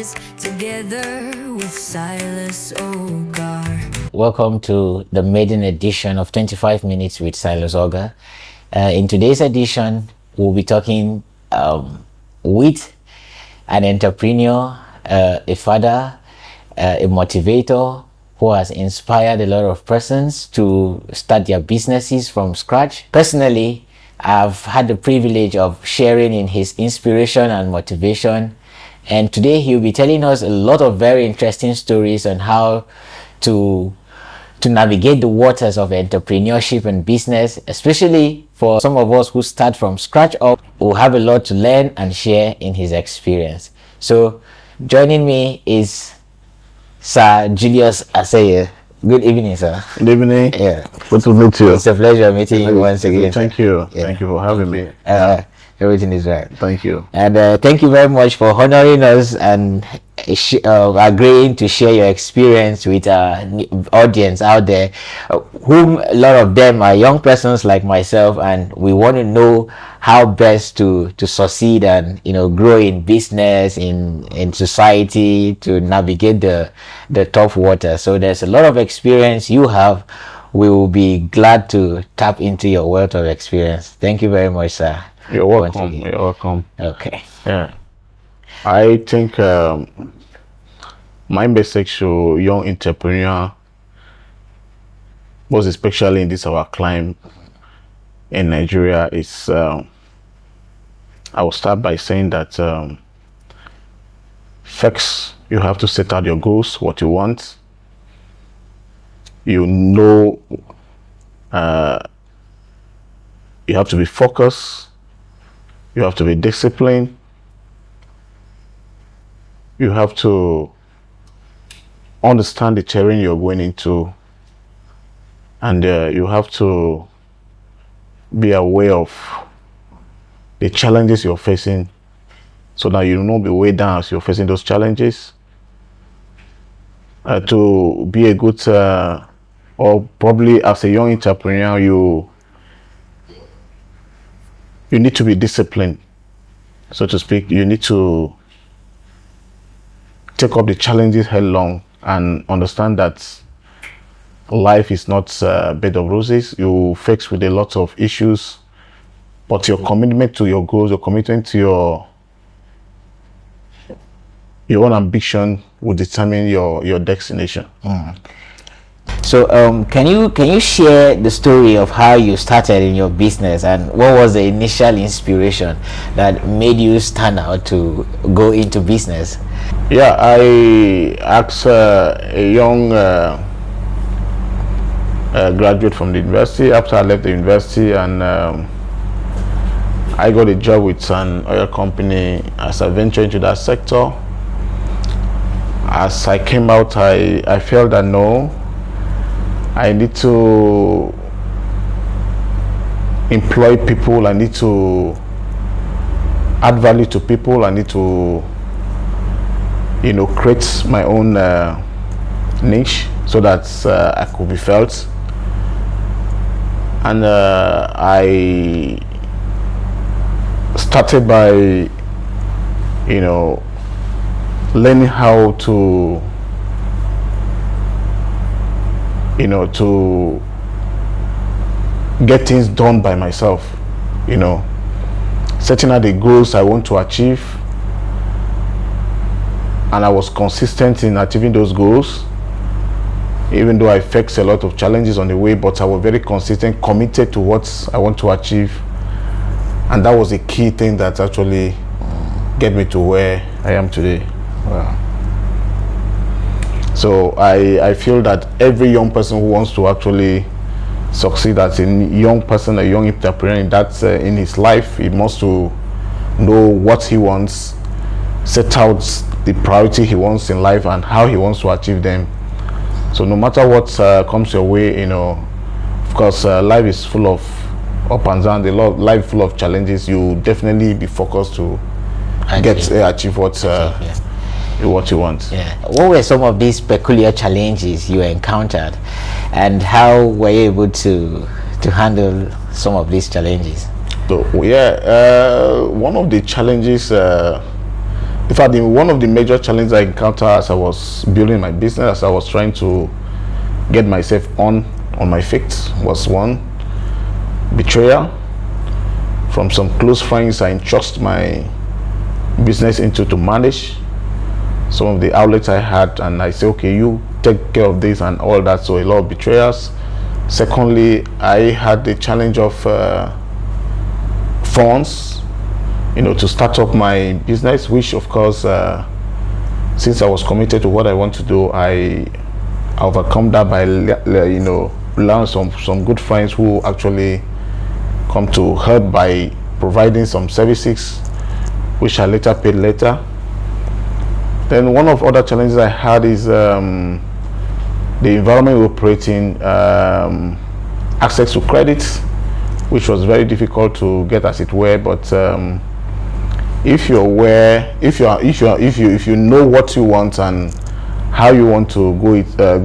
rise together with Silas, Ogar. Welcome to the maiden edition of 25 Minutes with Silas, Ogar. In today's edition, we'll be talking with an entrepreneur, a father, a motivator who has inspired a lot of persons to start their businesses from scratch. Personally, I've had the privilege of sharing in his inspiration and motivation, and today he'll be telling us a lot of very interesting stories on how to navigate the waters of entrepreneurship and business, especially for some of us who start from scratch up. We'll have a lot to learn and share in his experience. So joining me is Sir Julius Atseye. Good evening, sir. Good evening. Yeah. Good to meet you. It's a pleasure meeting you once again. Thank you. Yeah. Thank you for having me. Everything is right. Thank you. And thank you very much for honoring us and agreeing to share your experience with our audience out there, whom a lot of them are young persons like myself, and we want to know how best to succeed and grow in business, in society, to navigate the tough water. So there's a lot of experience you have. We will be glad to tap into your wealth of experience. Thank you very much, sir. You're welcome. You're welcome. Okay. Yeah. I think my message to young entrepreneur, most especially in this our climb in Nigeria, is I will start by saying that first you have to set out your goals, what you want. You know, you have to be focused. You have to be disciplined. You have to understand the terrain you're going into, and you have to be aware of the challenges you're facing, so that you will not be weighed down as you're facing those challenges. To be a good, or probably as a young entrepreneur, you need to be disciplined, so to speak. You need to take up the challenges headlong and understand that life is not a bed of roses. You face with a lot of issues, but your commitment to your goals, your commitment to your own ambition will determine your destination. So can you share the story of how you started in your business, and what was the initial inspiration that made you stand out to go into business? Yeah, I asked a young graduate from the university after I left the university, and I got a job with an oil company as I ventured into that sector. As I came out, I felt that no, I need to employ people. I need to add value to people. I need to, create my own niche so that I could be felt. And I started by, learning how to to get things done by myself, setting out the goals I want to achieve, and I was consistent in achieving those goals, even though I faced a lot of challenges on the way, but I was very consistent, committed to what I want to achieve, and that was the key thing that actually get me to where I am today. Wow. So I feel that every young person who wants to actually succeed as a young person, a young entrepreneur, that's in his life, he must to know what he wants, set out the priority he wants in life and how he wants to achieve them. So no matter what comes your way, of course, life is full of up and down. Life full of challenges. You definitely be focused to achieve what you want. Yeah. What were some of these peculiar challenges you encountered, and how were you able to handle some of these challenges? So yeah, one of the challenges in fact, one of the major challenges I encountered as I was building my business, as I was trying to get myself on my feet, was one, betrayal from some close friends I entrust my business into to manage some of the outlets I had, and I say, okay, you take care of this and all that. So a lot of betrayals. Secondly, I had the challenge of funds, to start up my business, which of course, since I was committed to what I want to do, I overcome that by learn some good friends who actually come to help by providing some services, which I later paid later. Then one of other challenges I had is the environment we operate in, access to credit, which was very difficult to get, as it were. But if you're aware, if you know what you want and how you want to go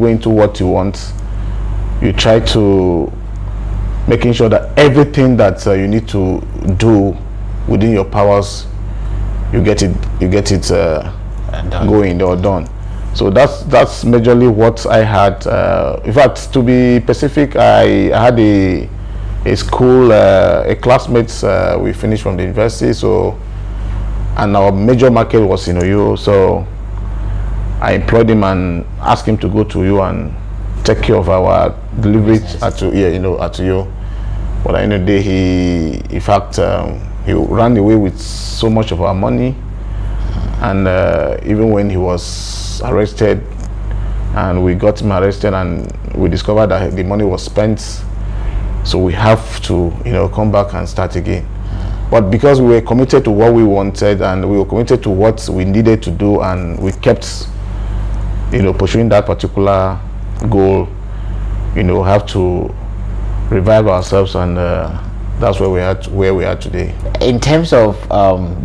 into what you want, you try to making sure that everything that you need to do within your powers, you get it going or done. So that's majorly what I had. In fact, to be specific, I had a school, a classmates. We finished from the university, so, and our major market was in Oyo. So I employed him and asked him to go to Oyo and take care of our deliveries at Oyo. But at the end of the day, he ran away with so much of our money. And even when he was arrested, and we got him arrested, and we discovered that the money was spent, so we have to come back and start again. But because we were committed to what we wanted, and we were committed to what we needed to do, and we kept pursuing that particular goal, have to revive ourselves, and that's where we are today. In terms of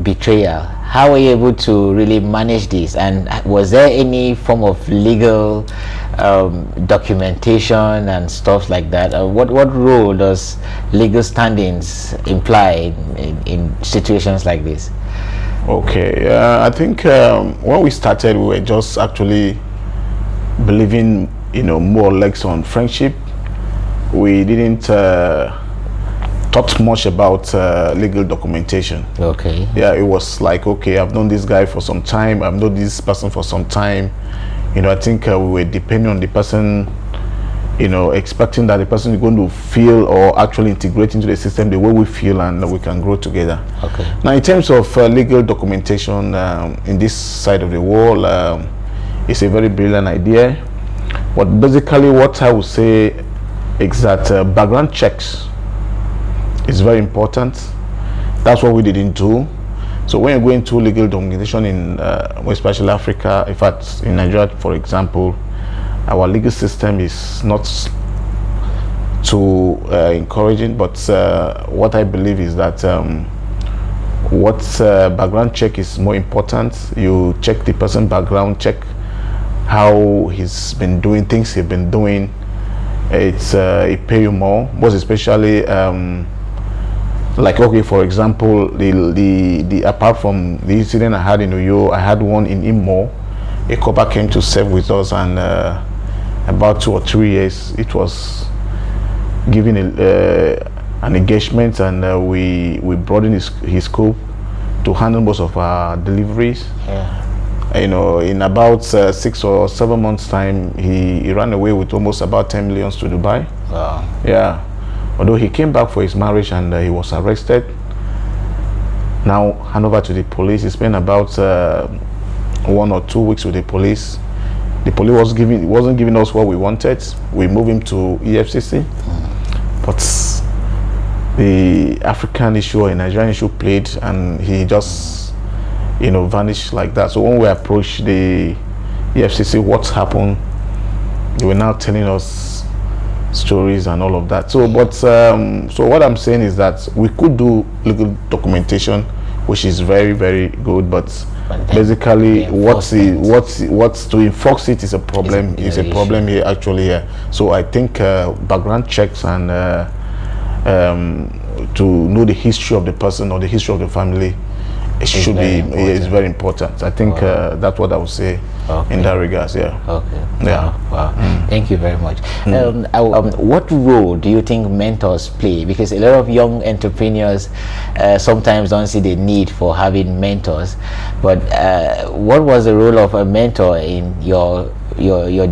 betrayal, how were you able to really manage this? And was there any form of legal documentation and stuff like that? What role does legal standings imply in situations like this? Okay, I think when we started, we were just actually believing, more or less on friendship. We didn't talk much about legal documentation. Okay. Yeah, it was like, okay, I've known this guy for some time, I've known this person for some time. I think we were depending on the person, expecting that the person is going to feel or actually integrate into the system the way we feel, and we can grow together. Okay. Now, in terms of legal documentation in this side of the world, it's a very brilliant idea. But basically, what I would say is that background checks is very important. That's what we didn't do. So when you're going to legal documentation in especially Africa, in fact in Nigeria, for example, our legal system is not too encouraging. But what I believe is that background check is more important. You check the person background, check how he's been doing things he's been doing. It pay you more, most especially like, okay, for example, the apart from the incident I had in Oyo, I had one in Imo. A couple came to serve with us, and about 2 or 3 years, it was given an engagement, and we brought in his scope to handle most of our deliveries. Yeah. In about 6 or 7 months time, he ran away with almost about 10 million to Dubai. Wow. Yeah. Although he came back for his marriage, and he was arrested. Now hand over to the police. He spent about 1 or 2 weeks with the police. The police wasn't giving us what we wanted. We moved him to EFCC, but the African issue or Nigerian issue played, and he just vanished like that. So when we approached the EFCC, what's happened, they were now telling us stories and all of that. So so what I'm saying is that we could do legal documentation, which is very, very good, but basically what's to enforce it is a problem. Is a problem here actually here. So I think background checks and to know the history of the person or the history of the family it should be, it's very important. I think that's what I would say in that regards. Yeah. Okay. Yeah. Wow. Thank you very much. What role do you think mentors play? Because a lot of young entrepreneurs sometimes don't see the need for having mentors. But what was the role of a mentor in your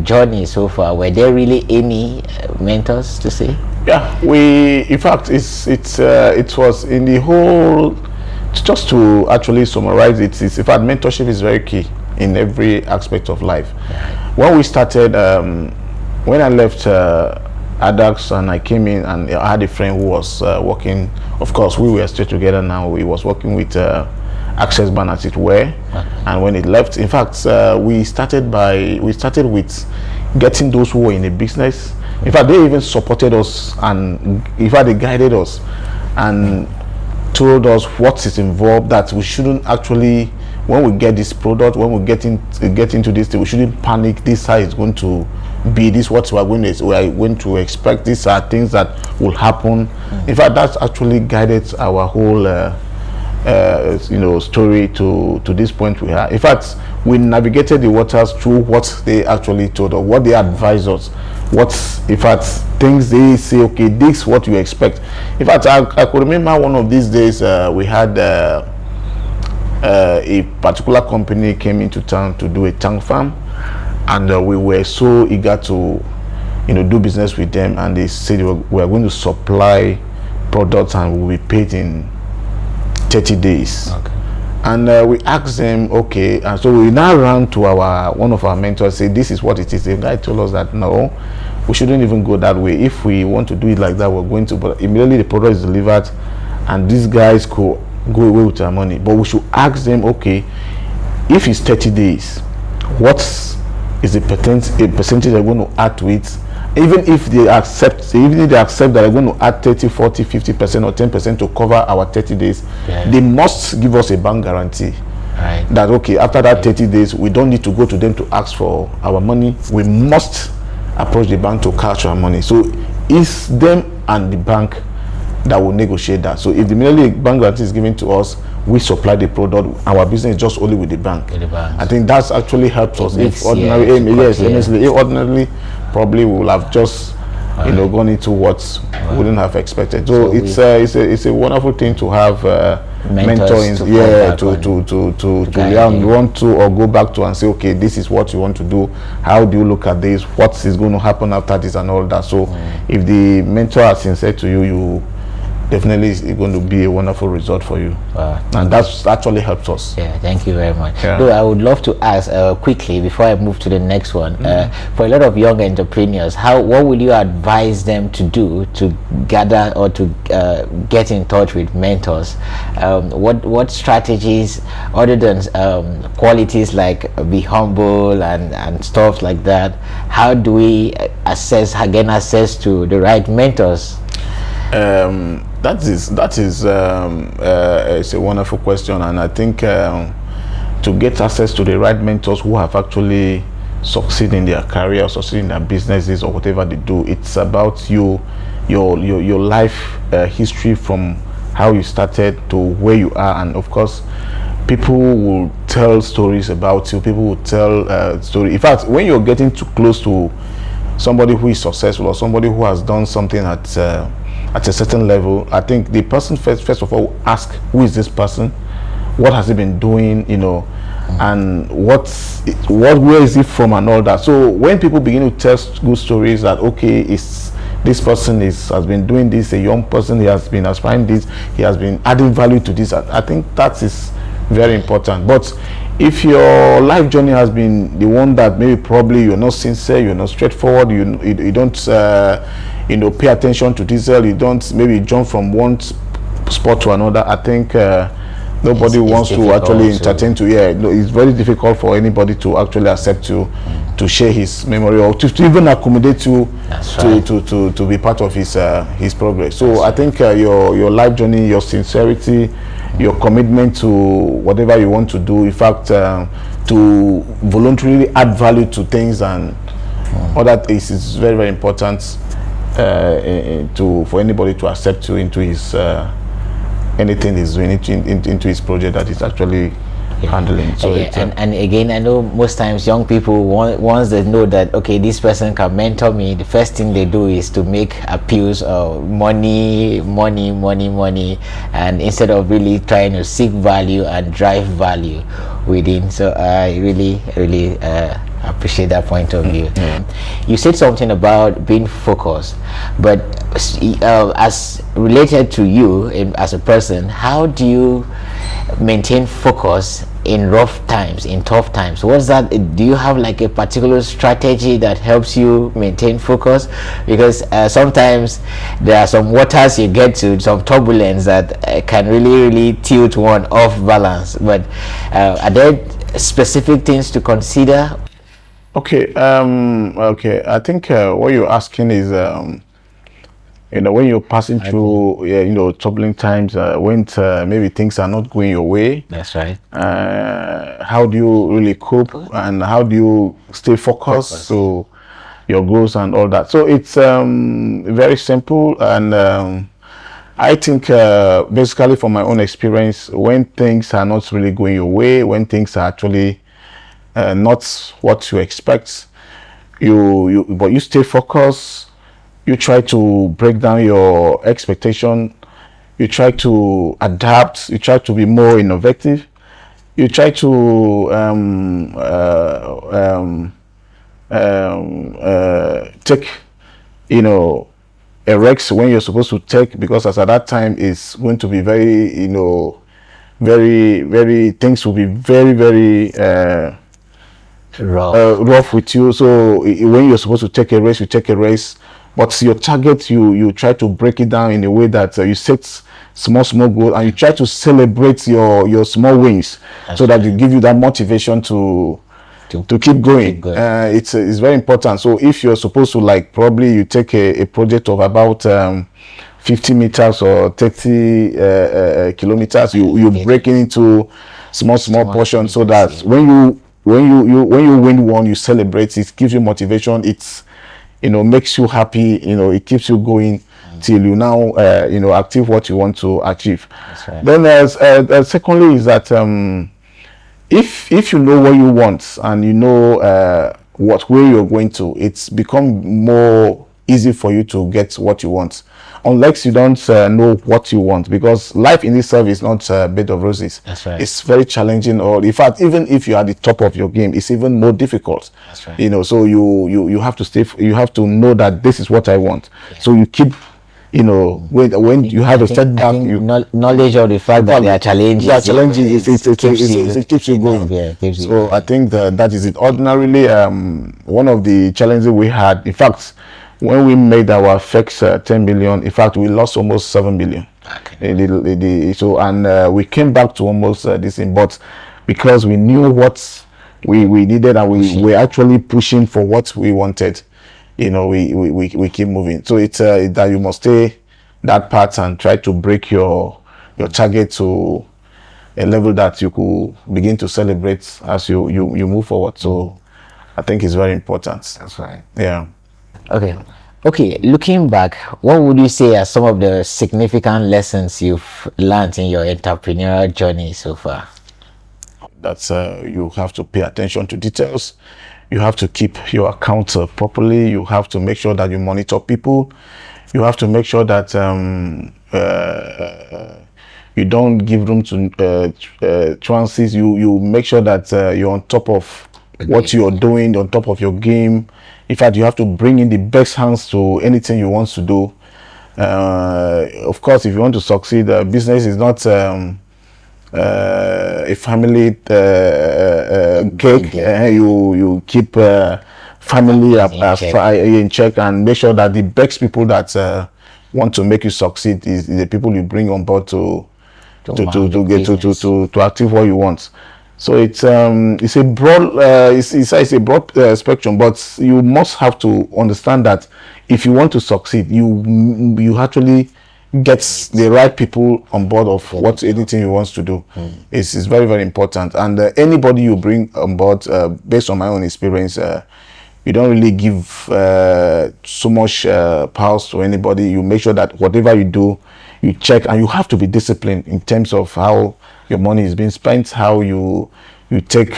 journey so far? Were there really any mentors to say? Yeah. In fact, it was in the whole. Just to actually summarize it, in fact, mentorship is very key in every aspect of life. When we started, when I left ADAX and I came in, and I had a friend who was working, of course, we were still together now, he was working with Access Bank as it were. And when he left, in fact, we started with getting those who were in the business. In fact, they even supported us, and in fact, they guided us and told us what is involved, that we shouldn't actually, when we get this product, when we get into this thing, we shouldn't panic. This how it's going to be, this what we are going to expect, these are things that will happen. In fact, that's actually guided our whole story to this point we are. In fact, we navigated the waters through what they actually told us, what they advised us, in fact, things they say, okay, this is what you expect. In fact, I could remember one of these days, we had a particular company came into town to do a tank farm, and we were so eager to do business with them, and they said we are going to supply products and we'll be paid in 30 days. Okay. And we asked them, okay, and so we now ran to one of our mentors, say this is what it is. The guy told us that no, we shouldn't even go that way. If we want to do it like that, we're going to, but immediately the product is delivered and these guys could go away with our money. But we should ask them, okay, if it's 30 days, what is the percentage they're going to add to it? Even if they accept that they're going to add 30, 40, 50% or 10% to cover our 30 days, they must give us a bank guarantee. Right. That okay, after that 30 days, we don't need to go to them to ask for our money. We must approach the bank to catch our money. So it's them and the bank that will negotiate that. So if the merely bank guarantee is given to us, we supply the product, our business is just only with the bank. I think that's actually helped us. If ordinarily, probably we will have just gone into what we wouldn't have expected. So it's a wonderful thing to have mentors to run to or go back to and say, okay, this is what you want to do, how do you look at this, what is going to happen after this and all that. So if the mentor has sincere to you, definitely it's going to be a wonderful result for you. And that's actually helped us. Yeah, thank you very much. Though I would love to ask quickly before I move to the next one, for a lot of young entrepreneurs, what will you advise them to do to gather or to get in touch with mentors? What strategies, other than qualities like be humble and stuff like that, how do we gain access to the right mentors? That is it's a wonderful question, and I think to get access to the right mentors who have actually succeeded in their career, succeeded in their businesses or whatever they do, it's about your life history from how you started to where you are. And of course, people will tell stories about you. People will tell stories. In fact, when you're getting too close to somebody who is successful or somebody who has done something at a certain level, I think the person first of all ask, who is this person, what has he been doing, and where is he from and all that. So when people begin to tell good stories that okay, this person has been doing this, a young person, he has been aspiring this, he has been adding value to this, I think that is very important. But if your life journey has been the one that maybe probably you're not sincere, you're not straightforward, you don't pay attention to detail, you don't maybe jump from one spot to another, I think nobody wants to actually entertain to. It's very difficult for anybody to actually accept you, to share his memory, or to even accommodate you to be part of his progress. So I think your life journey, your sincerity, your commitment to whatever you want to do, in fact, to voluntarily add value to things and all that is very, very important for anybody to accept you into his anything he's doing into his project that he's actually handling. So and again, I know most times young people once they know that okay, this person can mentor me, the first thing they do is to make appeals of money, and instead of really trying to seek value and drive value within. So I really appreciate that point of view. You said something about being focused, but as related to you as a person, how do you maintain focus in rough times, in tough times? What's that? Do you have like a particular strategy that helps you maintain focus? Because sometimes there are some waters you get to, some turbulence that can really tilt one off balance. But are there specific things to consider? Okay. I think what you're asking is, when you're passing through, troubling times, when maybe things are not going your way. That's right. How do you really cope, and how do you stay focused to your goals and all that? So it's very simple, and I think basically from my own experience, when things are not really going your way, when things are actually not what you expect, but you stay focused. You try to break down your expectation. You try to adapt. You try to be more innovative. You try to take, a risk when you're supposed to take, because as at that time is going to be very, very things will be very rough with you. So when you're supposed to take a race, you take a race, but your target, you try to break it down in a way that you set small goals, and you try to celebrate your small wins. That's so that you give you that motivation to keep going. It's very important. So if you're supposed to, probably you take a project of about 50 meters or 30 kilometers, you break it into small portions, so that when you win one, you celebrate. It gives you motivation. It's makes you happy. It keeps you going till you now achieve what you want to achieve. That's right. Then secondly is that if you know what you want, and you know what way you're going to, it's become more easy for you to get what you want, unless you don't know what you want, because life in itself is not a bed of roses. That's right. It's very challenging, or in fact, even if you are at the top of your game, it's even more difficult. That's right. So you have to you have to know that this is what I want. Yeah. So you keep, when you have a setback, knowledge of the fact that there are challenges. There are challenges. It keeps you going. Yeah, so I think that is it. Ordinarily, one of the challenges we had, in fact, when we made our first 10 million, in fact, we lost almost 7 billion. Okay. So we came back to almost this thing, but because we knew what we needed, and we were actually pushing for what we wanted, we keep moving. So it's that you must stay that path and try to break your target to a level that you could begin to celebrate as you move forward. So I think it's very important. That's right. Yeah. Okay, looking back, what would you say are some of the significant lessons you've learned in your entrepreneurial journey so far? That's you have to pay attention to details. You have to keep your accounts properly. You have to make sure that you monitor people. You have to make sure that you don't give room to trances. You make sure that you're on top of what you're doing, on top of your game. In fact, you have to bring in the best hands to anything you want to do. Of course, if you want to succeed, business is not a family cake. You keep family in check, and make sure that the best people that want to make you succeed is the people you bring on board to achieve what you want. So it's a broad it's a broad spectrum, but you must have to understand that if you want to succeed, you actually get the right people on board of anything you want to do. It's very, very important. And anybody you bring on board, based on my own experience, you don't really give so much powers to anybody. You make sure that whatever you do you check, and you have to be disciplined in terms of how your money is being spent, how you take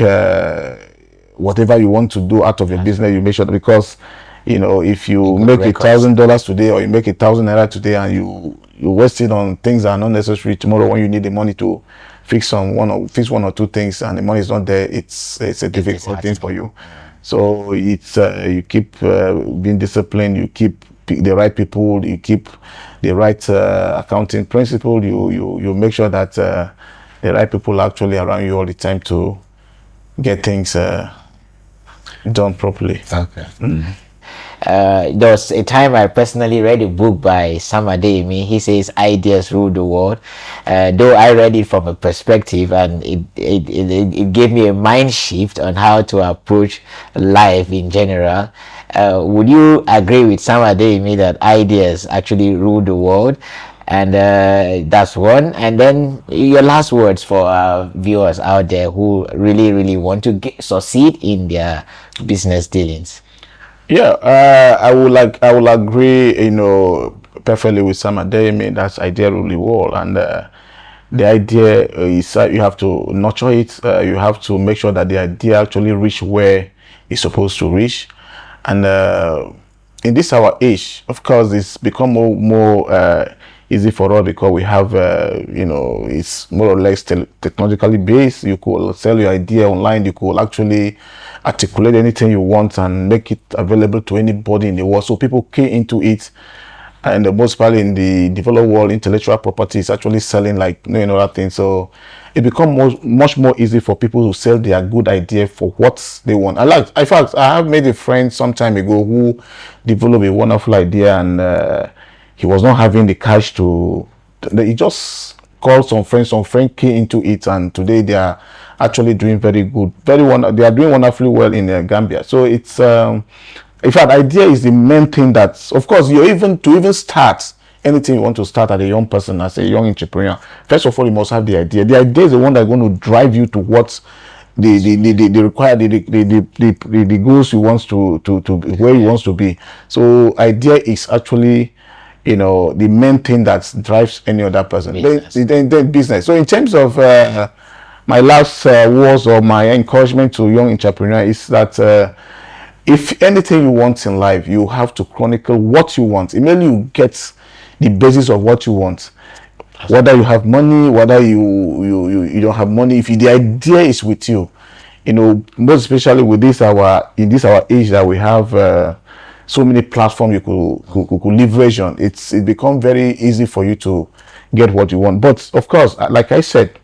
whatever you want to do out of your business. You make sure that, because if you make $1,000 today, or you make $1,000 today, and you waste it on things that are not necessary, tomorrow when you need the money to fix one or two things and the money is not there, it's a difficult thing for you. So it's you keep being disciplined, you keep the right people, you keep the right accounting principle, you make sure that the right people are actually around you all the time to get things done properly. Okay. There was a time I personally read a book by Sam Adeyemi. He says ideas rule the world. Though I read it from a perspective, and it gave me a mind shift on how to approach life in general. Would you agree with Sam Adeyemi that ideas actually rule the world? And that's one. And then your last words for our viewers out there who really want to succeed in their business dealings. Yeah, I will agree, perfectly with Sam Adeyemi. That's idea rule the world, and the idea is you have to nurture it. You have to make sure that the idea actually reach where it's supposed to reach. And in this our age, of course, it's become more easy for us because we have, it's more or less technologically based. You could sell your idea online. You could actually articulate anything you want and make it available to anybody in the world. So people key into it. And most probably in the developed world, intellectual property is actually selling like no other thing. So it becomes much more easy for people to sell their good idea for what they want. In fact, I have made a friend some time ago who developed a wonderful idea, and he was not having the cash to. He just called some friends key into it, and today they are actually doing very good, they are doing wonderfully well in Gambia. So it's in fact, idea is the main thing that, of course, to even start anything you want to start as a young person, as a young entrepreneur, first of all, you must have the idea. The idea is the one that's going to drive you to what the required the goals you want to where you want to be. So idea is actually the main thing that drives any other person. Then business. So in terms of my last words or my encouragement to young entrepreneurs is that if anything you want in life, you have to chronicle what you want. Immediately you get the basis of what you want. Whether you have money, whether you don't have money, if the idea is with you, most especially with this our age that we have so many platforms you could leverage on. It becomes very easy for you to get what you want. But of course, like I said,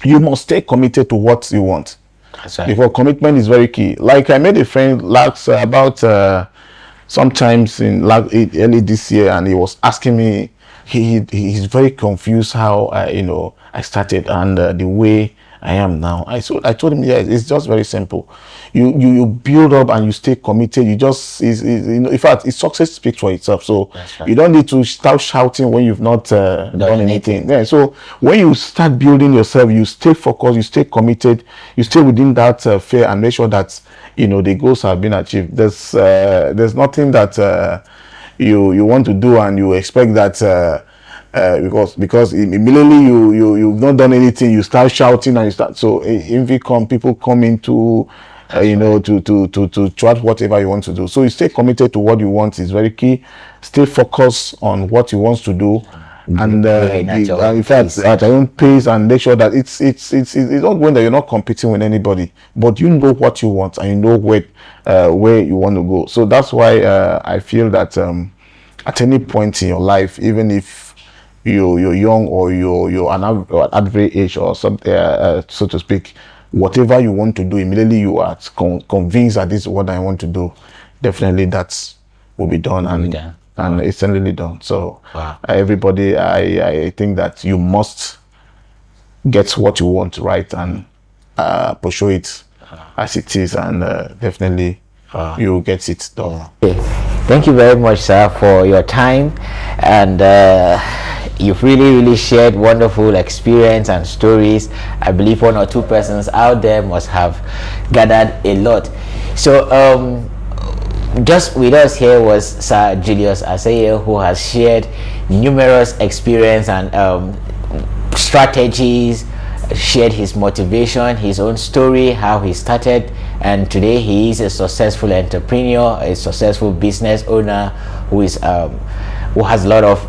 you must stay committed to what you want. That's right. Because commitment is very key. Like I made a friend about sometimes in early this year, and he was asking me, he's very confused how I started and the way I am now. I told him, yes, it's just very simple. You build up and you stay committed. You just in fact, success speaks for itself. So right. You don't need to start shouting when you've not done anything. Yeah. So when you start building yourself, you stay focused, you stay committed, you stay within that fear, and make sure that the goals have been achieved. There's nothing that you want to do and you expect that. Because immediately you've not done anything, you start shouting and you start. So envy people come into to try whatever you want to do. So you stay committed to what you want is very key. Stay focused on what you want to do, and in fact at your own pace, and make sure that it's not going that you're not competing with anybody, but you know what you want and you know where you want to go. So that's why I feel that at any point in your life, even if you're young or you're an average age or something, so to speak, whatever you want to do, immediately you are convinced that this is what I want to do, definitely that will be done, and it's certainly done. So everybody, I think that you must get what you want right and pursue it as it is, and definitely you will get it done. Okay. Thank you very much, sir, for your time, and you've really shared wonderful experience and stories. I believe one or two persons out there must have gathered a lot. So Just with us here was Sir Julius Atseye, who has shared numerous experience and strategies, shared his motivation, his own story, how he started, and today he is a successful entrepreneur, a successful business owner who is who has a lot of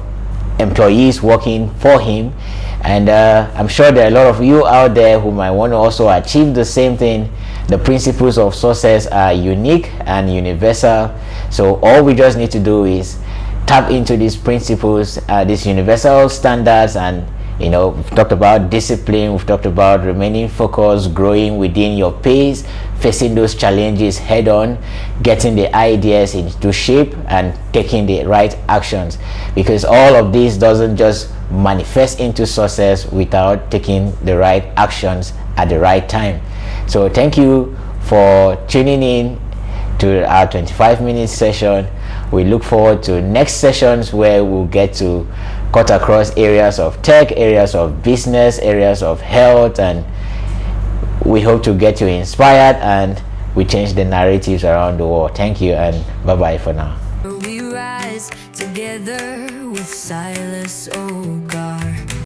employees working for him. And I'm sure there are a lot of you out there who might want to also achieve the same thing. The principles of success are unique and universal, so all we just need to do is tap into these principles, these universal standards. And you know, we've talked about discipline, we've talked about remaining focused, growing within your pace, facing those challenges head on, getting the ideas into shape, and taking the right actions, because all of this doesn't just manifest into success without taking the right actions at the right time. So thank you for tuning in to our 25-minute session. We look forward to next sessions where we'll get to cut across areas of tech, areas of business, areas of health, and we hope to get you inspired and we change the narratives around the world. Thank you, and bye-bye for now. We rise together with Silas, Ogar.